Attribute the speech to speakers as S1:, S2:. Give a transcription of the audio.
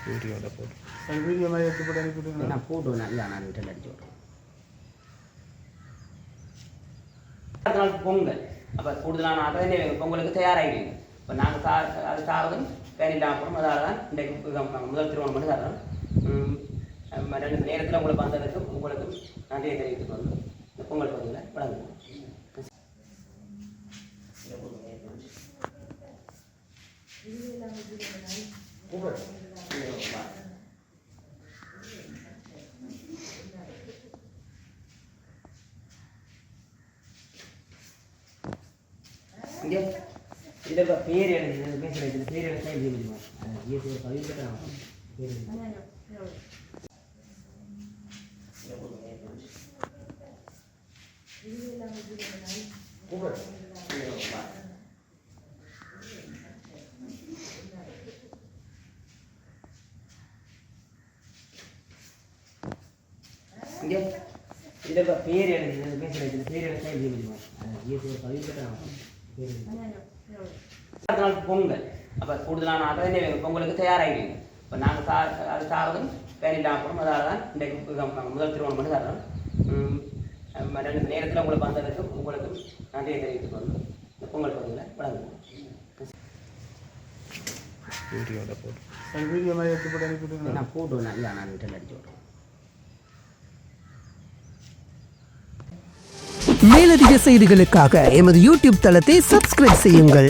S1: வீடியோவில் போட்டு
S2: வீடியோ மாதிரி எடுத்து போட்டு அனுப்பிவிட்டுங்க.
S3: நான் போட்டு இல்லை நான் ரிட்டர்ன் அடிச்சு விட்றேன். பொங்கல் அப்போ கூடுதலான ஆட்கள் பொங்கலுக்கு தயாராகிடுவீங்க. இப்போ நாங்கள் அது சாரதும் பேரில் அப்புறம் அதால் தான் இன்றைக்கு முதல் திருமணம் பண்ணி தரோம். 2 நேரத்தில் உங்களை வந்ததுக்கும் உங்களுக்கும் நன்றியை தெரிவித்துக் கொண்டு இந்த பொங்கல் பகுதியில் வழங்குவோம். இங்கே இதோட பேர் எழுதி பேசுகிறேன். பேர் எழுதி எழுதி முடியுமா? ஒரு பதிவு பேர் இங்கே இதோட பேர் எழுதி பேசுகிறேன். பேர் எழுதி முடியுமா? ஒரு பதிவு பேர் பொங்கல் அப்போ கூடுதலான ஆட்கள் பொங்கலுக்கு தயாராகிடுவீங்க. இப்போ நாங்கள் அது சாரதும் பேரில் அப்புறம் அதால் தான் இன்றைக்கு முதல் திருமணம் பண்ணி தரோம். 2 நேரத்தில் உங்களை வந்ததுக்கும் உங்களுக்கும் நன்றியை தெரிவித்துக் கொண்டு இந்த பொங்கல் பகுதியில் வழங்குவோம்.
S1: வீடியோவில் போட்டு
S2: வீடியோ மாதிரி எடுத்து போட்டு அனுப்பிவிட்டுங்க.
S3: நான் போட்டு இல்லை நான் ரிட்டர்ன் அடிச்சு விட்றேன்.
S4: மேலதிக செய்திகளுக்காக எமது யூடியூப் தளத்தை சப்ஸ்கிரைப் செய்யுங்கள்.